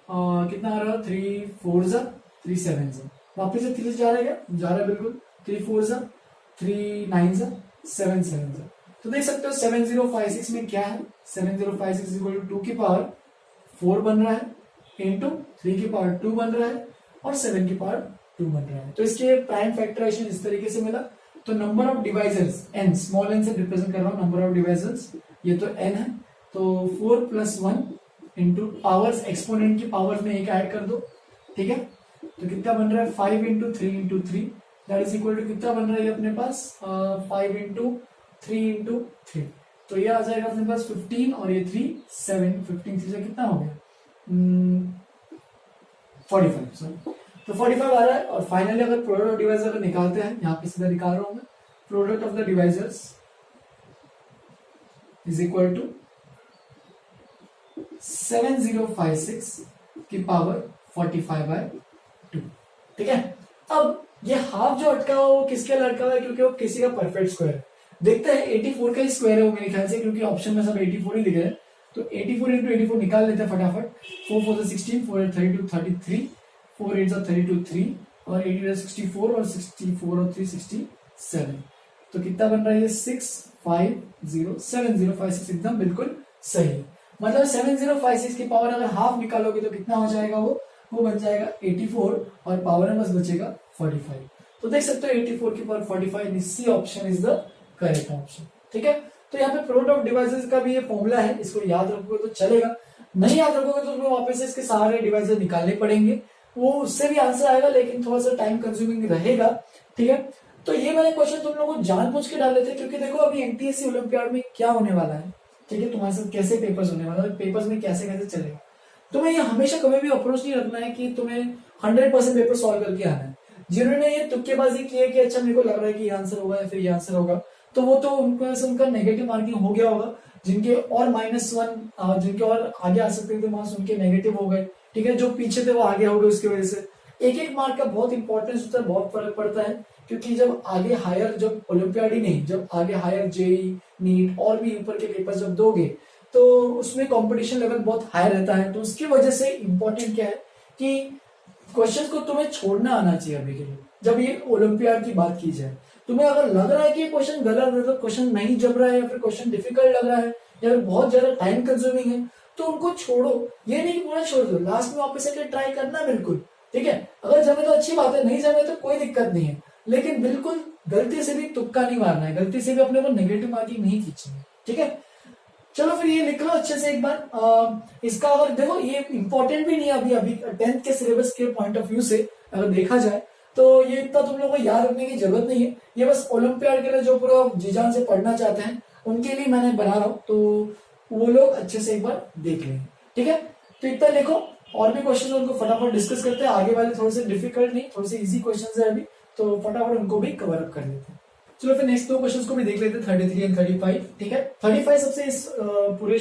कितना आ रहा है 3 4 जा 3 7 जा, वापिस से 3 से जा रहा है क्या, जा रहा है बिल्कुल। 3 4 जा 3 9 जा 7 7 जा। तो देख सकते हो 7056 में क्या है, 7056 इक्वल टू 2 की पावर 4 बन रहा है इंटू 3 की पावर 2 बन रहा है और 7 की पावर 2 बन रहा है। तो इसके प्राइम फैक्टराइजेशन इस तरीके से मिला। तो number of devices n, small n से रिप्रेजेंट कर रहा हूं नंबर ऑफ डिवाइसेस, ये तो n है, तो 4 + 1 इंटू पावर्स, एक्सपोनेंट की पावर्स में एक ऐड कर दो। ठीक है, तो कितना बन रहा है 5 × 3 × 3 दैट इज इक्वल टू कितना बन रहा है अपने पास 5 × 3 × 3, तो ये आ जाएगा अपने पास 15 और ये 3 7, 15 3 से कितना हो गया 45, सॉरी, तो 45 आ रहा है। और फाइनली अगर प्रोडक्ट ऑफ डिवाइस अगर निकालते हैं, यहाँ पे सीधा निकाल रहा हूं मैं, product of the devices is equal to 7056 की पावर 45/2। ठीक है, अब ये हाफ जो अटका हुआ वो किसके लटका हुआ है, क्योंकि वो किसी का परफेक्ट स्क्वायर है। देखते हैं 84 का ही स्क्वायर है वो मेरे ख्याल से, क्योंकि ऑप्शन में सब 84 ही दिख रहे हैं। तो 84 × 84 निकाल लेते हैं फटाफट। 4 4 16, 4 8 32 33, 4 8 32 3 और 8 64 और 64 और 3 67। तो कितना बन रहा है ये 6 5 0 7056 एकदम बिल्कुल सही। मतलब 7056 की पावर अगर हाफ निकालोगे तो कितना हो जाएगा, वो बन जाएगा 84 और पावर में बस बचेगा 45। तो देख सकते हो 84 की power 45, C option is the correct option. ठीक है, तो यहाँ पे प्रोडक्ट ऑफ डिवाइसेस का भी ये फॉर्मूला है, इसको याद रखोगे तो चलेगा, नहीं याद रखोगे तो तुम्हें वापस से इसके सारे डिवाइसेस निकालने पड़ेंगे, वो उससे भी आंसर आएगा लेकिन थोड़ा सा टाइम कंज्यूमिंग रहेगा। ठीक है, तो ये मैंने क्वेश्चन तुम लोगों को जानबूझ के डाले थे, क्योंकि देखो अभी एनटीएससी ओलंपियाड में क्या होने वाला है। ठीक है, तुम्हारे साथ कैसे पेपर्स होने वाला है, पेपर्स में कैसे कैसे चलेगा। तुम्हें ये हमेशा कभी भी अप्रोच नहीं रखना है कि तुम्हें 100% पेपर सॉल्व करके आना है। जिन्होंने ये तुक्केबाजी की है कि अच्छा मेरे को लग रहा है कि ये आंसर होगा या फिर ये आंसर होगा, तो वो तो उनका नेगेटिव मार्किंग हो गया होगा। जिनके और -1 जिनके और आगे आ सकते थे मार्क्स उनके नेगेटिव हो गए। ठीक है, जो पीछे थे वो आगे हो गए। उसकी वजह से एक एक मार्क का बहुत इंपॉर्टेंस होता है, बहुत फर्क पड़ता है, क्योंकि जब आगे हायर, जब ओलंपियाड ही नहीं, जब आगे हायर जेई नीट और भी ऊपर के पेपर जब दोगे तो उसमें कंपटीशन लेवल बहुत हाई रहता है। तो उसकी वजह से इंपॉर्टेंट क्या है कि क्वेश्चन को तुम्हें छोड़ना आना चाहिए अभी के लिए। जब ये ओलंपियाड की बात की जाए, तुम्हें अगर लग रहा है कि क्वेश्चन गलत है, तो क्वेश्चन नहीं जम रहा है या फिर क्वेश्चन डिफिकल्ट लग रहा है या फिर बहुत ज्यादा टाइम कंज्यूमिंग है, तो उनको छोड़ो। ये नहीं कि पूरा छोड़ दो, लास्ट में वापस आके ट्राई करना बिल्कुल। ठीक है, अगर जमे तो अच्छी बात है, नहीं जमे तो कोई दिक्कत नहीं है, लेकिन बिल्कुल गलती से भी तुक्का नहीं मारना है, गलती से भी अपने को नेगेटिव मार्किंग नहीं खींचनी है। ठीक है, चलो फिर ये लिख लो अच्छे से एक बार। इसका अगर देखो ये इंपॉर्टेंट भी नहीं है अभी 10th के सिलेबस के पॉइंट ऑफ व्यू से अगर देखा जाए तो ये इतना तुम लोगों को याद रखने की जरूरत नहीं है। ये बस ओलंपियाड के लिए जो पूरा जी जान से पढ़ना चाहते हैं उनके लिए मैंने बना रहा हूँ, तो वो लोग अच्छे से एक बार देख लेंगे। ठीक है, तो इतना लिखो, और भी क्वेश्चन उनको फटाफट डिस्कस करते हैं। आगे वाले थोड़े से डिफिकल्ट नहीं, थोड़े से इजी क्वेश्चन है अभी, तो फटाफट उनको भी कवर अप कर लेते हैं। चलो फिर नेक्स्ट दो क्वेश्चंस को भी देख लेते हैं, 33 एंड 35। ठीक है, 35 सबसे इस पूरे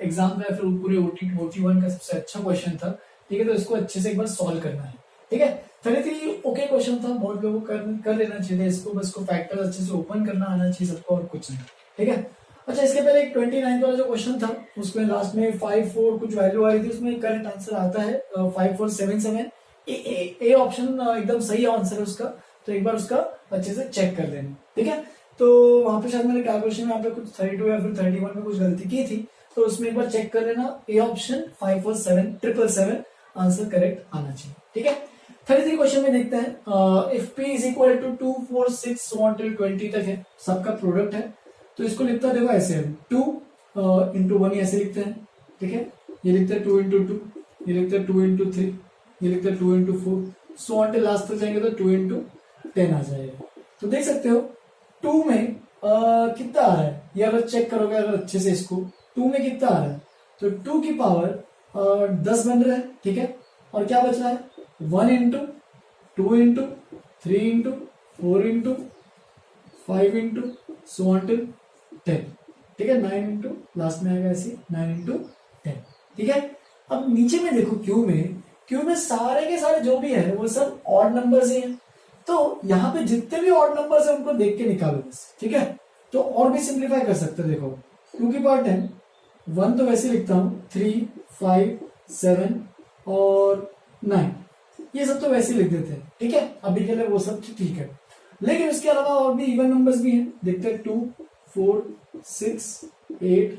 एग्जाम का या फिर पूरे OT1 का सबसे अच्छा क्वेश्चन था। ठीक है, तो इसको अच्छे से एक बार सॉल्व करना है। ठीक है, 33 ओके क्वेश्चन था, बहुत लोगों को कर लेना चाहिए इसको, बस को फैक्टर अच्छे से ओपन करना आना चाहिए सबको, और कुछ नहीं। ठीक है, अच्छा इसके पहले एक 29 वाला जो क्वेश्चन था उसमें लास्ट में 5 4 कुछ वैल्यू आई थी, उसमें करेक्ट आंसर आता है 5477। ए ऑप्शन एकदम सही आंसर है उसका, तो एक बार उसका अच्छे से चेक कर लेना। ठीक है, तो वहां पे शायद मैंने कैलकुलेशन में यहाँ पे कुछ 32 या फिर 31 में कुछ गलती की थी, तो उसमें एक बार चेक कर लेना। ए ऑप्शन 547777 आंसर करेक्ट आना चाहिए। ठीक है, 33 क्वेश्चन में देखते हैं, if p is equal to 2 4 6 so on till 20 तक है, सबका प्रोडक्ट है, तो इसको लिखता है देखो ऐसे, 2 इंटू 1 ऐसे लिखते हैं। ठीक है, ये लिखते हैं 2 इंटू 2, ये लिखते हैं 2 इंटू 3, ये लिखते हैं 2 into 4, so on till last तक जाएंगे तो 2 इंटू 10 आ जाएगा। तो देख सकते हो 2 में कितना आ रहा है, ये अगर चेक करोगे अगर अच्छे से इसको, 2 में कितना आ रहा है, तो 2 की पावर 10 बन रहा है। ठीक है, और क्या बच रहा है, 1 into 2 into 3 into 4 into 5 into so on till 10। ठीक है, 9 इंटू लास्ट में आएगा ऐसे 9 इंटू 10। ठीक है, अब नीचे में देखो क्यू में सारे के सारे जो भी है वो सब ऑड नंबर्स ही हैं, तो यहाँ पे जितने भी ऑड नंबर्स है उनको देख के निकालो बस। ठीक है, तो और भी सिंप्लीफाई कर सकते हो, देखो 2 की पावर 10, 1 तो वैसे लिखता हूं, 3 5 7 और 9, ये सब तो वैसे लिख देते हैं। ठीक है, अभी के लिए वो सब ठीक है, लेकिन उसके अलावा और भी इवन नंबर्स भी हैं, देखते हैं 2 4 6 8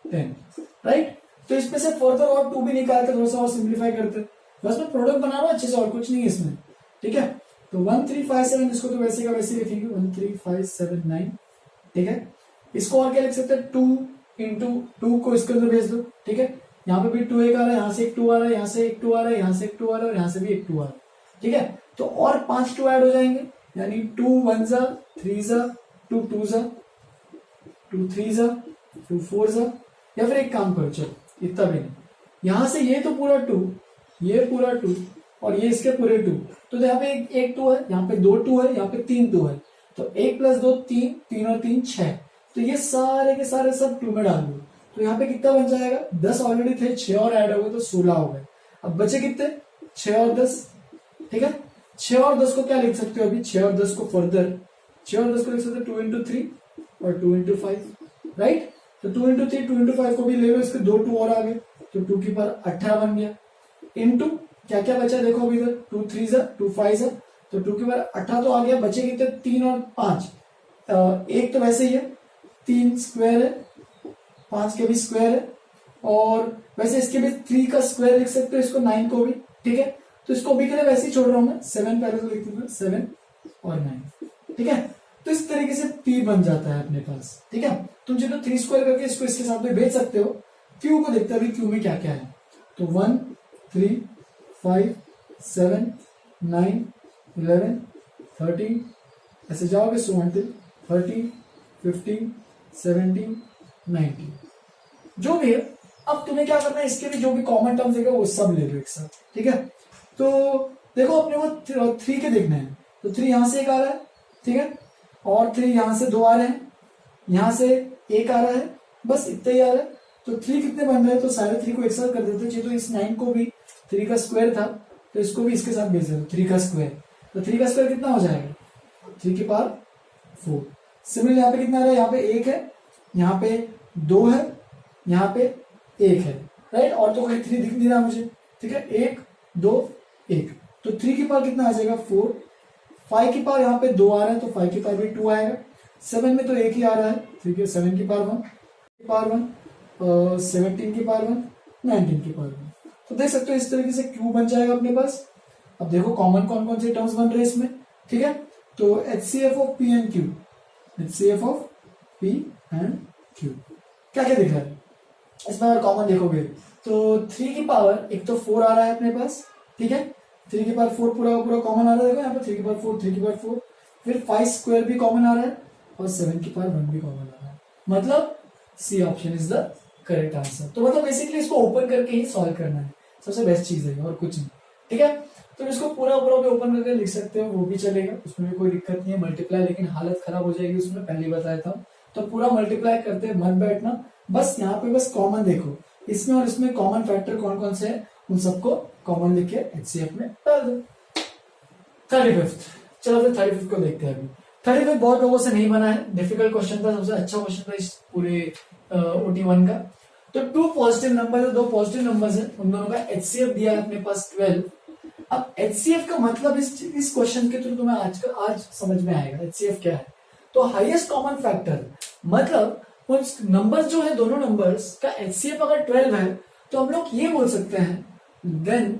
10, राइट। तो इसमें से फर्दर और 2 भी निकालते, थोड़ा सा और सिंप्लीफाई करते, बस मैं प्रोडक्ट बना रहा हूं अच्छे से, और कुछ नहीं है इसमें। ठीक है, तो 1 3 5 7 इसको तो वैसे का वैसे लिखेंगे 1 3 5 7 9। ठीक है, इसको और क्या लिख सकते हैं, 2 इंटू 2 को इसके अंदर भेज दो। ठीक है, यहाँ पे भी 2 एक आ रहा है, यहाँ से एक 2 आ रहा है, यहाँ से एक 2 आ रहा है, यहाँ से एक 2 आ रहा है, और यहाँ से भी एक 2 आ रहा है। ठीक है, तो और 5 2 ऐड हो जाएंगे, यानी 2 1 जा 3 जा 2 2 जा 2 3 जा 2 4 जा, या फिर एक काम करो, चलो इतना भी नहीं, यहां से ये तो पूरा 2, ये पूरा 2 और ये इसके पूरे 2, तो यहाँ पे एक 2 है, यहाँ पे 2 2 है, यहाँ पे 3 2 है, तो 1 + 2 3, 3 और 3 6, तो ये सारे के सारे सब 2 में डाल दो, तो यहाँ पे कितना बन जाएगा, 10 ऑलरेडी थे, 6 और ऐड हो गए तो 16 हो गए। अब बचे कितने, 6 और 10। ठीक है, 6 और 10 को क्या लिख सकते हो अभी, 6 और 10 को फर्दर, 6 और 10 को लिख सकते हो 2 इंटू 3 और 2 इंटू 5, राइट। तो 2 इंटू 3 2 इंटू 5 को भी ले लो, इसके 2 2 और आ गए, तो 2 की पावर 18 बन गया, इंटू क्या क्या बचा देखो अभी इधर, 2 3 जा 2 5 जा, तो 2 की पावर 18 तो आ गया, बचे कितने 3 और 5, एक तो वैसे ही है, 3 स्क्वायर है, 5 के भी स्क्वायर है, और वैसे इसके भी 3 का स्क्वायर लिख सकते हो इसको, 9 को भी। ठीक है, तो इसको भी के लिए वैसे ही छोड़ रहा हूं मैं, 7 पहले तो लिख दूंगा 7 और 9। ठीक है, तो इस तरीके से p बन जाता है अपने पास। ठीक है, तुम चलो 3 स्क्वायर करके इसको इसके साथ में भेज सकते हो। q को देखते हैं क्यू में क्या क्या है, तो 1 3 5 7 9 11 13 ऐसे जाओगे, सो अंटिल 13 15 17 19, जो भी है। अब तुम्हें क्या करना है, इसके भी जो भी कॉमन टर्म्स देगा वो सब ले लो एक साथ। ठीक है, तो देखो अपने को 3 के देखना है, तो 3 यहां से एक आ रहा है, ठीक है, और 3 यहां से 2 आ रहे हैं, यहां से एक आ रहा है, बस इतना ही आ रहा है, तो 3 कितने बन रहे हैं, तो सारे 3 को एक साथ कर देते हैं। तो इस 9 को भी 3 का स्क्वायर था, तो इसको भी इसके साथ भेज दो 3 का स्क्वायर, तो 3 का स्क्वायर कितना हो जाएगा, 3 की पावर 4। सिमिलर यहाँ पे कितना आ रहा है, यहाँ पे 1 है, यहाँ पे 2 है, यहाँ पे 1 है, राइट, और तो कहीं 3 दिख नहीं रहा मुझे। ठीक है, 1 2 1, तो 3 की पावर कितना आ जाएगा 4, 5 की पावर यहाँ पे 2 आ रहा है, तो 5 की पावर भी 2 आएगा, 7 में तो 1 ही आ रहा है, ठीक है, 7 की पावर 1, 17 की पावर 1, 19 की पावर 1। तो देख सकते हो इस तरीके से क्यू बन जाएगा अपने पास। अब देखो कॉमन कौन कौन से टर्म्स बन रहे हैं इसमें। ठीक है, तो HCF of P and Q, HCF of P and Q क्या क्या दिख रहा है इसमें, अगर कॉमन देखोगे तो 3 की पावर एक तो 4 आ रहा है अपने पास। ठीक है, 3 की पावर 4 पूरा पूरा कॉमन आ रहा है, देखो यहाँ पे 3 की पावर 4, 3 की पावर 4, फिर 5 स्क्वायर भी कॉमन आ रहा है, और 7 की पावर 1 भी कॉमन आ रहा है, मतलब C option is the correct answer. तो मतलब बेसिकली इसको ओपन करके ही सॉल्व करना है, सबसे बेस्ट चीज है और कुछ नहीं। ठीक है, तुम इसको पूरा पूरा भी ओपन करके लिख सकते हो, वो भी चलेगा, उसमें भी कोई दिक्कत नहीं है। मल्टीप्लाई लेकिन हालत खराब हो जाएगी उसमें, पहले ही बताया था। तो पूरा मल्टीप्लाई करते मत बैठना, बस यहाँ पे बस कॉमन देखो, इसमें और इसमें कॉमन फैक्टर कौन कौन से हैं, उन सबको कॉमन लिख के एचसीएफ में डाल दो। 35th, चलो फिर 35th को देखते हैं। अभी 35 बहुत लोगों से नहीं बना है, डिफिकल्ट क्वेश्चन था, सबसे अच्छा क्वेश्चन था इस पूरे OT1 का। तो 2 पॉजिटिव नंबर है, 2 पॉजिटिव नंबर्स है, उन दोनों का एचसीएफ दिया है अपने पास 12। अब एचसीएफ का मतलब इस क्वेश्चन के थ्रू तुम्हें आज समझ में आएगा एचसीएफ क्या है। तो हाईएस्ट कॉमन फैक्टर मतलब उस नंबर्स जो है, दोनों नंबर्स का एचसीएफ अगर 12 है तो हम लोग ये बोल सकते हैं, then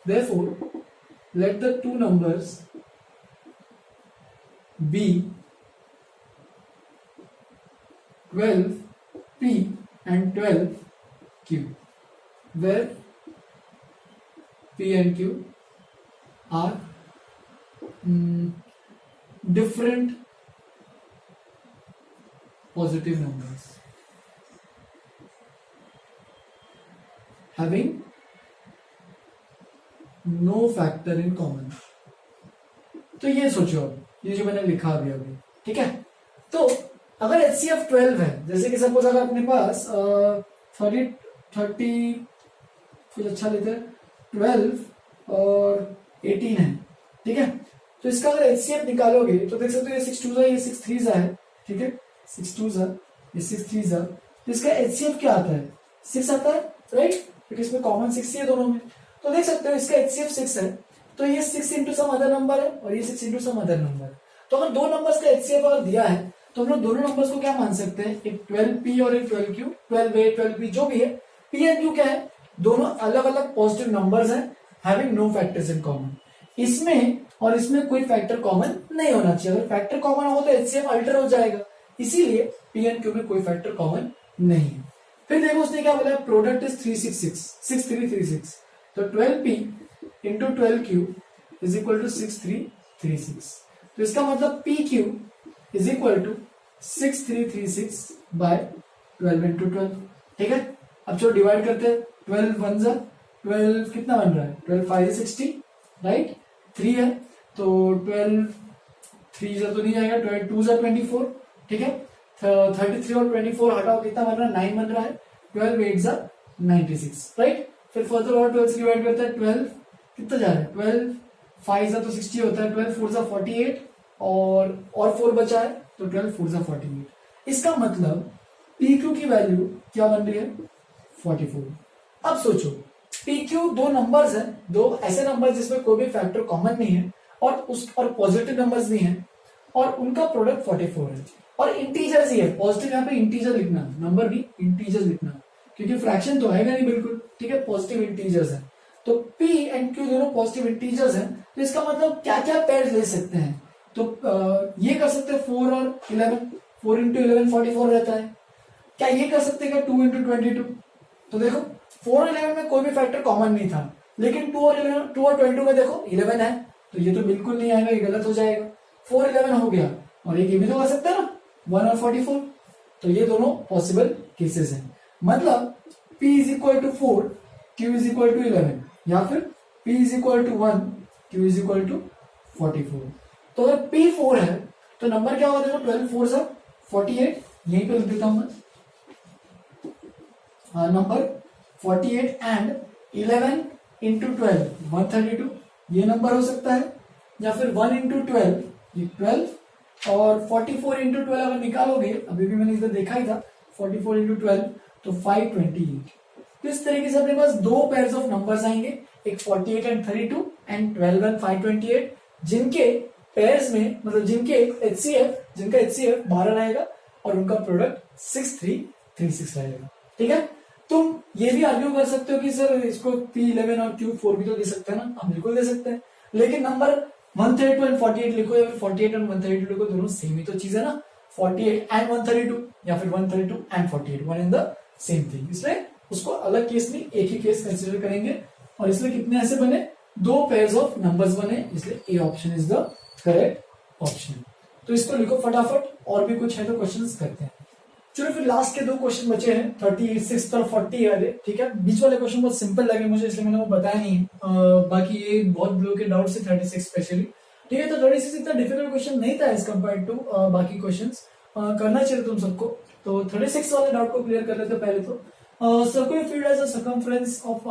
therefore let the two numbers be 12p and 12q, where p and q are different positive numbers having no factor in common. तो ये सोचो, ये जो मैंने लिखा अभी, ठीक है। तो अगर एचसीएफ 12 है, जैसे कि सपोज अगर अपने पास 30 कुछ अच्छा लेते हैं, 12 और 18 है, ठीक है। तो इसका अगर एचसीएफ निकालोगे तो देख सकते हो ये 6 2 ये 6 3 है, ठीक है, 6 2 ये 6 3 तो इसका एचसीएफ क्या आता है, 6 आता है, राइट, क्योंकि इसमें कॉमन 6 ही है दोनों में। तो देख सकते हो इसका एचसीएफ 6 है, तो ये 6 इंटू सम अदर नंबर है और ये 6 इंटू सम अदर नंबर है। तो अगर दो नंबर्स का एचसीएफ अगर दिया है तो हम लोग दोनों नंबर्स को क्या मान सकते हैं, एक 12p और एक 12q, 12a 12p जो भी है, p एंड q क्या है, दोनों अलग अलग पॉजिटिव नंबर्स हैं having no factors in common. इसमें और इसमें कोई फैक्टर कॉमन नहीं होना चाहिए, अगर फैक्टर कॉमन हो तो एचसीएफ अल्टर हो जाएगा, इसीलिए p एंड q में कोई फैक्टर कॉमन नहीं है। फिर देखो उसने क्या बोला, प्रोडक्ट इज 366 6336, तो 12p into 12q is equal to 6336। तो इसका मतलब pq is equal to 6336 by 12 into 12, ठीक है। अब चलो डिवाइड करते हैं, 12 वन जा 12 कितना बन रहा है, 12 5 60, राइट, 3 है तो 12 3 जा तो नहीं जाएगा, 12 2 जा 24, ठीक है। 33 और 24 हटाओ, कितना बन रहा है, 9 बन रहा है, 12 8 जा 96, राइट। फिर फर्दर और 12 से डिवाइड करते हैं, 12 कितना जा रहा है, 12 5 जा तो 60 होता है, 12 4 जा 48 और 4 बचा है तो 12 4 जा 48। इसका मतलब PQ की वैल्यू क्या बन रही है, 44। अब सोचो PQ दो नंबर्स हैं, दो ऐसे नंबर जिसमें कोई भी फैक्टर कॉमन नहीं है और पॉजिटिव नंबर्स भी हैं और उनका प्रोडक्ट 44 है और इंटीजर्स ही है, पॉजिटिव यहाँ पे इंटीजर लिखना, नंबर भी इंटीजर लिखना, क्योंकि फ्रैक्शन तो आएगा नहीं बिल्कुल, ठीक है, पॉजिटिव इंटीजर्स है। तो P एंड Q दोनों पॉजिटिव इंटीजर्स हैं, तो इसका मतलब क्या क्या पेयर ले सकते हैं, तो ये कर सकते हैं 4 और 11, 4 इंटू 11 44 रहता है। क्या ये कर सकते हैं 2 इंटू 22, तो देखो 4 और 11 में कोई भी फैक्टर कॉमन नहीं था, लेकिन 2 और 22 में देखो 11 है, तो ये तो बिल्कुल नहीं आएगा, ये गलत हो जाएगा। 4 11 हो गया और ये भी तो कर सकते हैं ना 1 और 44, तो ये दोनों पॉसिबल केसेस हैं। मतलब P is equal to 4, Q is equal to 11, या फिर P is equal to 1, Q is equal to 44। तो अगर P 4 है तो नंबर क्या होगा, देखो 12 4 से 48, यहीं पे लिख देता हूं मैं, नंबर 48 एंड 11 इंटू 12 132, ये नंबर हो सकता है, या फिर 1 इंटू 12 ये 12 और 44 इंटू 12 अगर निकालोगे, अभी भी मैंने इधर देखा ही था, 44 इंटू 12 तो 528। तो इस तरीके से अपने पास दो पेयर्स ऑफ नंबर्स आएंगे, एक 48 एंड 32 एंड 12 एंड 528, जिनके पेयर्स में मतलब जिनका एचसीएफ 12 रहेगा और उनका प्रोडक्ट 6336 रहेगा, ठीक है। तुम ये भी आर्ग्यू कर सकते हो कि सर इसको P11 और Q4 भी तो दे सकते हैं ना, हम बिल्कुल दे सकते हैं, लेकिन नंबर 132 एंड 48 लिखो या फिर 48 एंड 132 लिखो, दोनों सेम ही तो चीज है ना, 48 एंड 132 या फिर 132 and 48 one in the same thing, इसलिए उसको अलग केस नहीं एक ही केस कंसिडर करेंगे। और इसलिए कितने ऐसे बने, दो पेयर्स ऑफ नंबर्स बने, इसलिए A option is the correct option. तो इसको लिखो फटाफट, और भी कुछ है तो क्वेश्चंस करते हैं। चलो फिर लास्ट के दो क्वेश्चन बचे हैं, 36 और 40 वाले, ठीक है। बीच वाले क्वेश्चन बहुत सिंपल लगे मुझे, इसलिए मैंने वो बताया नहीं है। बाकी ये बहुत लोगों के डाउट से 36 स्पेशली, ठीक है। तो 36 इतना डिफिकल्ट क्वेश्चन नहीं था एज कम्पेयर टू बाकी क्वेश्चन, करना चाहिए तुम सबको। तो 36 वाले डाउट को क्लियर कर लेते पहले तो। Circular field as a circumference of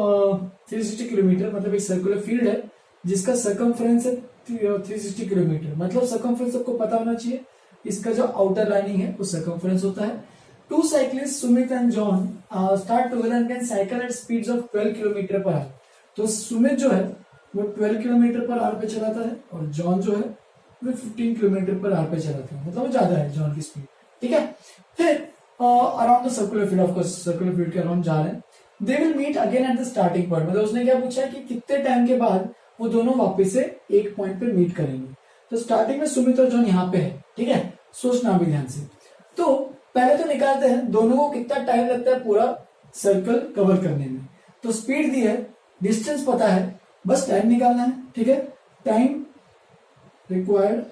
360 kilometre, मतलब एक सर्कुलर फील्ड है जिसका सर्कमफ्रेंस है 360 किलोमीटर, मतलब सर्कमफ्रेंस सबको पता होना चाहिए, इसका जो आउटर लाइनिंग है वो सर्कमफ्रेंस होता है। Two cyclist Sumit and John start together and can cycle at speeds of 12 kilometre per hour. तो सुमित जो है वो 12 किलोमीटर पर आवर पे चलाता है और जॉन जो है वो 15 किलोमीटर पर आवर पे चलाता है, मतलब वो ज्यादा है जॉन की स्पीड, ठीक है। फिर around the circular field, of course circular field के अराउंड जा रहे हैं। They will meet again at the starting point, मतलब उसने क्या पूछा है कि कितने टाइम के बाद वो दोनों वापस से एक पॉइंट पे मीट करेंगे। तो स्टार्टिंग में सुमित और जॉन यहाँ पे है, ठीक है, सोचना भी ध्यान से। तो पहले तो निकालते हैं दोनों को कितना टाइम लगता है पूरा सर्कल कवर करने में। तो स्पीड दी है, डिस्टेंस पता है, बस टाइम निकालना है, ठीक है। Time required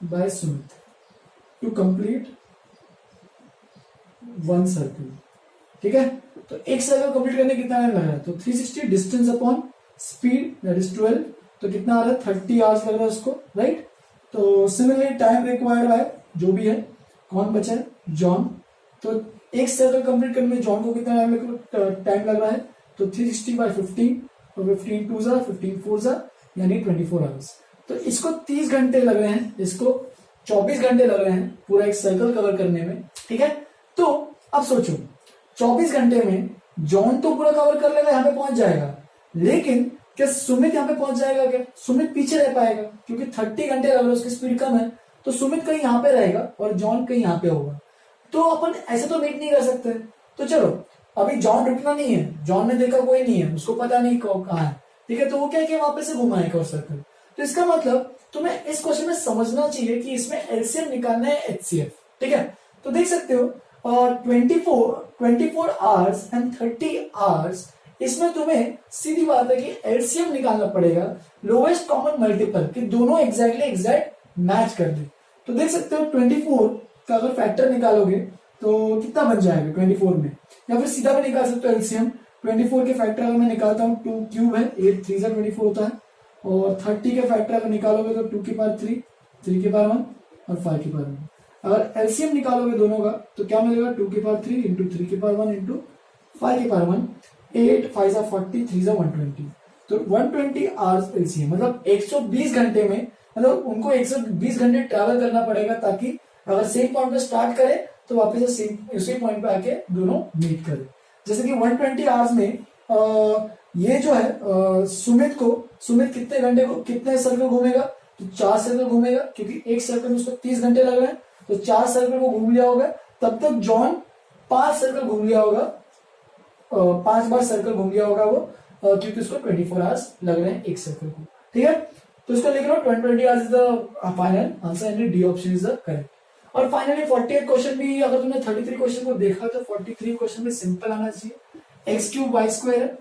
by Sumit to complete one circle, ठीक है। तो एक सर्कल कंप्लीट करने कितना टाइम लग रहा है, तो 360 distance upon speed that is 12, तो कितना आ रहा है 30 आवर्स लग रहा है उसको, राइट। तो सिमिलरली टाइम रिक्वायर्ड बाय जो भी है, कौन बचा है, जॉन। तो एक सर्कल कंप्लीट करने में जॉन को कितना टाइम लग रहा है, तो 360 बाय 15, और 15 2 जा 15 4 जा यानी 24 आवर्स। तो इसको 30 घंटे लग रहे हैं, इसको 24 घंटे लग रहे हैं पूरा एक सर्कल कवर करने में, ठीक है। तो अब सोचो 24 घंटे में जॉन तो पूरा कवर कर लेगा, यहाँ पे पहुंच जाएगा, लेकिन क्या सुमित यहाँ पे पहुंच जाएगा, क्या सुमित पीछे रह पाएगा, क्योंकि 30 घंटे लग रहे हैं, उसकी स्पीड कम है। तो सुमित कहीं यहाँ पे रहेगा और जॉन कहीं यहाँ पे होगा, तो अपन ऐसे तो मीट नहीं कर सकते। तो चलो अभी जॉन रुकना नहीं है, जॉन ने देखा कोई नहीं है, उसको पता नहीं कहाँ है, ठीक है। तो वो क्या है वापस से घुमाएगा और सर्कल। तो इसका मतलब तुम्हें इस क्वेश्चन में समझना चाहिए कि इसमें एलसीएम निकालना है एचसीएफ, ठीक है। तो देख सकते हो और 24 आवर्स एंड 30 आवर्स, इसमें तुम्हें सीधी बात है कि एलसीएम निकालना पड़ेगा, लोएस्ट कॉमन मल्टीपल, कि दोनों एग्जैक्ट मैच कर दे। तो देख सकते हो 24 का अगर फैक्टर निकालोगे तो कितना बन जाएगा 24 में, या फिर सीधा भी निकाल सकते हो एलसीएम। 24 के फैक्टर अगर मैं निकालता हूँ 2 क्यूब है, 8 3 जा 24 होता है, और 30 के फैक्टर अगर निकालोगे तो 2 की पावर 3, 3 की पावर 1 और 5 की पावर 1। अगर एलसीएम निकालोगे दोनों का तो क्या मिलेगा, 2 की पावर 3 इंटू 3 की पावर 1 इंटू 5 की पावर 1, 8 5 जा 40, 3 जा 120। तो 120 आवर्स एलसीएम, मतलब 120 घंटे में, मतलब उनको 120 घंटे ट्रैवल करना पड़ेगा, ताकि अगर सेम पॉइंट पे स्टार्ट करे तो वापस से सेम उसी पॉइंट पे आके दोनों मीट करे। जैसे कि 120 आवर्स में ये जो है सुमित कितने घंटे को कितने सर्कल घूमेगा, तो 4 सर्कल घूमेगा, क्योंकि एक सर्कल में उसको 30 घंटे लग रहे हैं, तो 4 सर्कल को घूम लिया होगा। तब तक जॉन 5 सर्कल घूम लिया होगा, 5 बार सर्कल घूम लिया होगा वो, क्योंकि उसको 24 आवर्स लग रहे हैं एक सर्कल को, ठीक है। तो इसको लिख लो 120 hours is the final answer, and D option is the correct. और फाइनली 48 क्वेश्चन भी, अगर तुमने 33 क्वेश्चन को देखा तो 43 क्वेश्चन में सिंपल आना चाहिए। एक्स क्यूब वाई स्क्वायर है,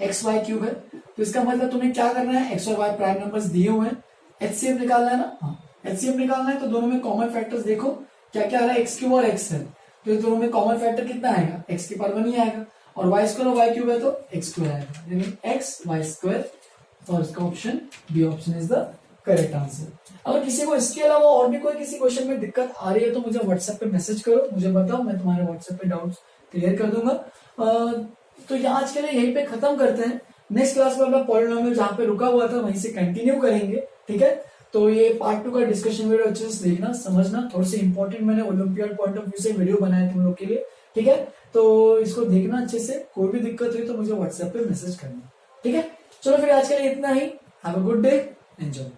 एक्स वाई क्यूब है, तो इसका मतलब तुम्हें क्या करना है, एक्स और वाई प्राइम नंबर्स दिए हुए हैं, एचसीएफ निकालना है ना। हाँ, एचसीएफ निकालना है, तो दोनों में कॉमन फैक्टर्स देखो क्या क्या आ रहा है, एक्स क्यूब और एक्स है, तो दोनों में कॉमन फैक्टर कितना आएगा, एक्स की पावर 1 ही आएगा, और वाई स्क्वायर और वाई क्यूब है तो एक्स स्क्वायर आएगा, यानी एक्स वाई स्क्वायर, और इसका option B option is the correct answer. अगर किसी को इसके अलावा और भी कोई किसी क्वेश्चन में दिक्कत आ रही है तो मुझे व्हाट्सएप पे मैसेज करो, मुझे बताओ, मैं तुम्हारे व्हाट्सएप पे डाउट्स क्लियर कर दूंगा। तो ये आज के लिए यहीं पे खत्म करते हैं। नेक्स्ट क्लास में अपना पॉलिनोमियल जहाँ पे रुका हुआ था वहीं से कंटिन्यू करेंगे, ठीक है। तो ये पार्ट 2 का डिस्कशन वीडियो अच्छे से देखना समझना, थोड़े से इंपॉर्टेंट मैंने ओलंपियाड पॉइंट ऑफ व्यू से वीडियो बनाए तुम लोग के लिए, ठीक है। तो इसको देखना अच्छे से, कोई भी दिक्कत हुई तो मुझे व्हाट्सएप पे मैसेज करना, ठीक है। चलो फिर आज के लिए इतना ही। Have a good day, enjoy.